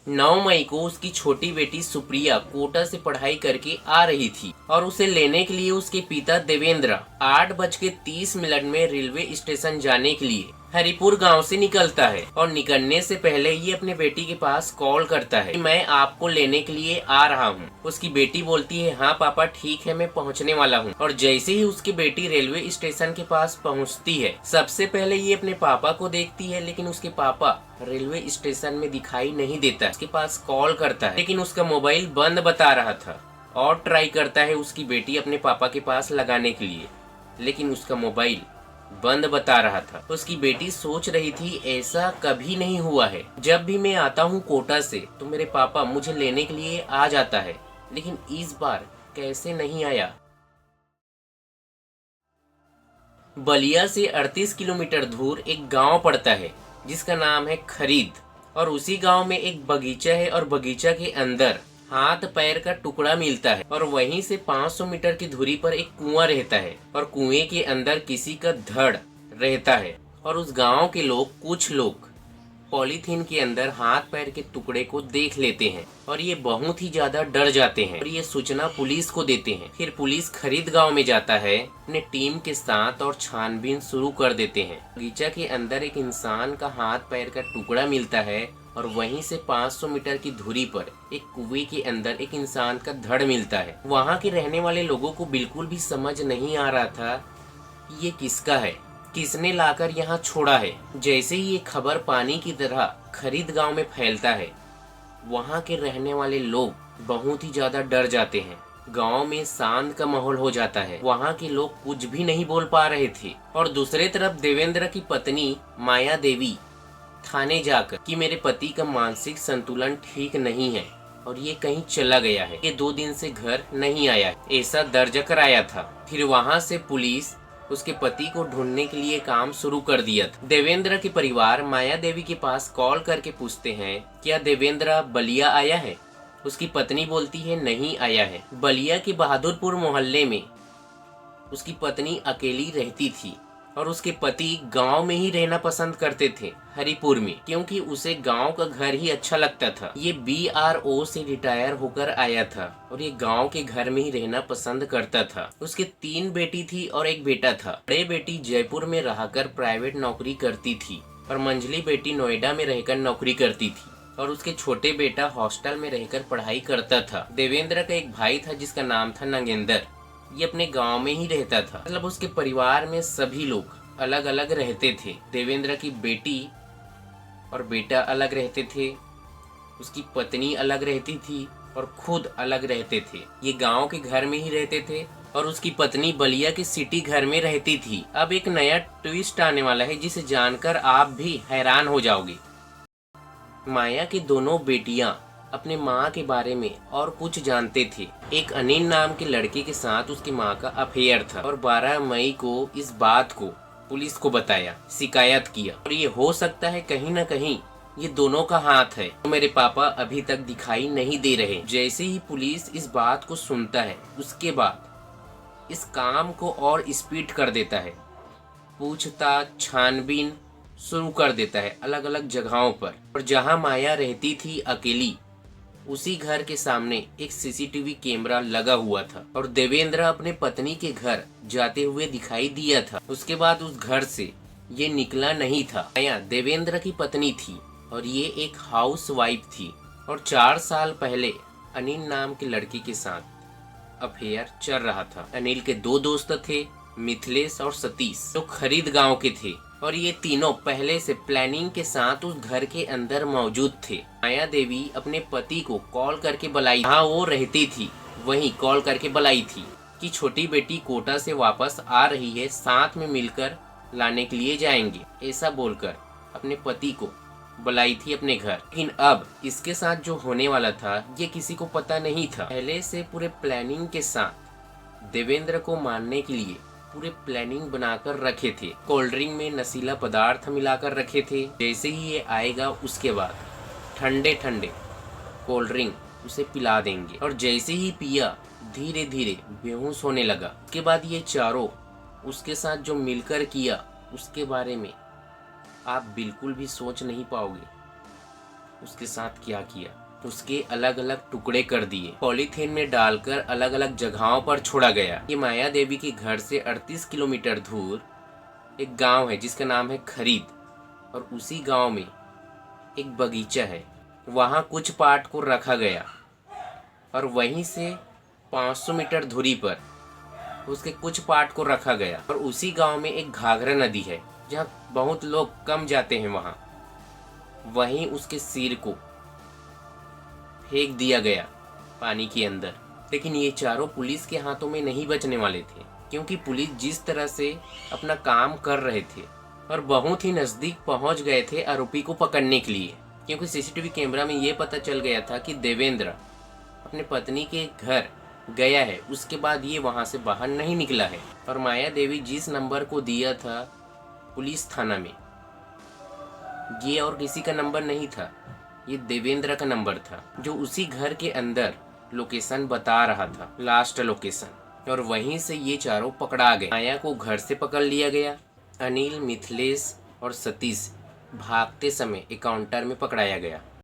9 मई को उसकी छोटी बेटी सुप्रिया कोटा से पढ़ाई करके आ रही थी और उसे लेने के लिए उसके पिता देवेंद्र 8:30 में रेलवे स्टेशन जाने के लिए हरिपुर गांव से निकलता है और निकलने से पहले ये अपने बेटी के पास कॉल करता है कि मैं आपको लेने के लिए आ रहा हूँ। उसकी बेटी बोलती है हाँ पापा ठीक है मैं पहुँचने वाला हूँ। और जैसे ही उसकी बेटी रेलवे स्टेशन के पास पहुँचती है सबसे पहले ये अपने पापा को देखती है, लेकिन उसके पापा रेलवे स्टेशन में दिखाई नहीं देता। उसके पास कॉल करता है लेकिन उसका मोबाइल बंद बता रहा था और ट्राई करता है उसकी बेटी अपने पापा के पास लगाने के लिए, लेकिन उसका मोबाइल बंद बता रहा था। उसकी बेटी सोच रही थी ऐसा कभी नहीं हुआ है, जब भी मैं आता हूँ कोटा से तो मेरे पापा मुझे लेने के लिए आ जाता है, लेकिन इस बार कैसे नहीं आया। बलिया से 38 किलोमीटर दूर एक गांव पड़ता है जिसका नाम है खरीद, और उसी गांव में एक बगीचा है और बगीचा के अंदर हाथ पैर का टुकड़ा मिलता है और वहीं से 500 मीटर की दूरी पर एक कुआं रहता है और कुएं के अंदर किसी का धड़ रहता है। और उस गांव के लोग कुछ लोग पॉलीथीन के अंदर हाथ पैर के टुकड़े को देख लेते हैं और ये बहुत ही ज्यादा डर जाते हैं और ये सूचना पुलिस को देते हैं। फिर पुलिस खरीद गांव में जाता है अपने टीम के साथ और छानबीन शुरू कर देते हैं। बगीचा के अंदर एक इंसान का हाथ पैर का टुकड़ा मिलता है और वहीं से 500 मीटर की दूरी पर एक कुएं के अंदर एक इंसान का धड़ मिलता है। वहाँ के रहने वाले लोगों को बिल्कुल भी समझ नहीं आ रहा था ये किसका है, किसने लाकर यहाँ छोड़ा है। जैसे ही ये खबर पानी की तरह खरीद गांव में फैलता है वहाँ के रहने वाले लोग बहुत ही ज्यादा डर जाते हैं। गांव में शांत का माहौल हो जाता है, वहाँ के लोग कुछ भी नहीं बोल पा रहे थे। और दूसरे तरफ देवेंद्र की पत्नी माया देवी थाने जाकर कि मेरे पति का मानसिक संतुलन ठीक नहीं है और ये कहीं चला गया है, ये 2 दिन से घर नहीं आया है, ऐसा दर्ज कराया था। फिर वहाँ से पुलिस उसके पति को ढूंढने के लिए काम शुरू कर दिया था। देवेंद्र के परिवार माया देवी के पास कॉल करके पूछते हैं क्या देवेंद्र बलिया आया है। उसकी पत्नी बोलती है नहीं आया है। बलिया के बहादुरपुर मोहल्ले में उसकी पत्नी अकेली रहती थी और उसके पति गांव में ही रहना पसंद करते थे हरिपुर में, क्योंकि उसे गांव का घर ही अच्छा लगता था। ये BRO से रिटायर होकर आया था और ये गांव के घर में ही रहना पसंद करता था। उसके 3 बेटी थी और एक बेटा था। बड़े बेटी जयपुर में रहकर प्राइवेट नौकरी करती थी और मंझली बेटी नोएडा में रहकर नौकरी करती थी और उसके छोटे बेटा हॉस्टल में रहकर पढ़ाई करता था। देवेंद्र का एक भाई था जिसका नाम था नगेंद्र, ये अपने गांव में ही रहता था। मतलब उसके परिवार में सभी लोग अलग अलग रहते थे। देवेंद्र की बेटी और बेटा अलग रहते थे, उसकी पत्नी अलग रहती थी और खुद अलग रहते थे। ये गांव के घर में ही रहते थे और उसकी पत्नी बलिया के सिटी घर में रहती थी। अब एक नया ट्विस्ट आने वाला है जिसे जानकर आप भी हैरान हो जाओगे। माया की दोनों बेटियां अपने माँ के बारे में और कुछ जानते थे। एक अनिल नाम के लड़के के साथ उसकी माँ का अफेयर था और 12 मई को इस बात को पुलिस को बताया, शिकायत किया और ये हो सकता है कहीं न कहीं ये दोनों का हाथ है। तो मेरे पापा अभी तक दिखाई नहीं दे रहे। जैसे ही पुलिस इस बात को सुनता है उसके बाद इस काम को और स्पीड कर देता है, पूछताछ छानबीन शुरू कर देता है अलग अलग जगहों पर। और जहाँ माया रहती थी अकेली उसी घर के सामने एक CCTV कैमरा लगा हुआ था और देवेंद्र अपने पत्नी के घर जाते हुए दिखाई दिया था। उसके बाद उस घर से ये निकला नहीं था। माया देवेंद्र की पत्नी थी और ये एक हाउस वाइफ थी और 4 साल पहले अनिल नाम के लड़की के साथ अफेयर चल रहा था। अनिल के 2 दोस्त थे, मिथिलेश और सतीश, जो खरीद गांव के थे और ये तीनों पहले से प्लानिंग के साथ उस घर के अंदर मौजूद थे। माया देवी अपने पति को कॉल करके बुलाई, जहाँ वो रहती थी वहीं कॉल करके बुलाई थी कि छोटी बेटी कोटा से वापस आ रही है, साथ में मिलकर लाने के लिए जाएंगे, ऐसा बोलकर अपने पति को बुलाई थी अपने घर। लेकिन अब इसके साथ जो होने वाला था ये किसी को पता नहीं था। पहले से पूरे प्लानिंग के साथ देवेंद्र को मारने के लिए पूरे प्लानिंग बनाकर रखे थे। कोल्ड ड्रिंक में नशीला पदार्थ मिलाकर रखे थे। जैसे ही ये आएगा उसके बाद ठंडे ठंडे कोल्ड ड्रिंक उसे पिला देंगे और जैसे ही पिया धीरे धीरे बेहोश होने लगा। उसके बाद ये चारों उसके साथ जो मिलकर किया उसके बारे में आप बिल्कुल भी सोच नहीं पाओगे। उसके साथ क्या किया, उसके अलग अलग टुकड़े कर दिए, पॉलीथीन में डालकर अलग अलग जगहों पर छोड़ा गया। ये माया देवी के घर से 38 किलोमीटर दूर एक गांव है जिसका नाम है खरीद, और उसी गांव में एक बगीचा है। वहां कुछ पार्ट को रखा गया और वहीं से 500 मीटर दूरी पर उसके कुछ पार्ट को रखा गया। और उसी गांव में एक घाघरा नदी है जहां बहुत लोग कम जाते हैं। वहीं उसके सिर को फेंक दिया गया पानी के अंदर। लेकिन ये चारों पुलिस के हाथों में नहीं बचने वाले थे, क्योंकि पुलिस जिस तरह से अपना काम कर रहे थे और बहुत ही नजदीक पहुंच गए थे आरोपी को पकड़ने के लिए, क्योंकि सीसीटीवी कैमरा में ये पता चल गया था कि देवेंद्र अपने पत्नी के घर गया है, उसके बाद ये वहां से बाहर नहीं निकला है। और माया देवी जिस नंबर को दिया था पुलिस थाना में, ये और किसी का नंबर नहीं था, ये देवेंद्र का नंबर था, जो उसी घर के अंदर लोकेशन बता रहा था, लास्ट लोकेशन। और वहीं से ये चारों पकड़ा गए। माया को घर से पकड़ लिया गया। अनिल, मिथिलेश और सतीश भागते समय एनकाउंटर में पकड़ाया गया।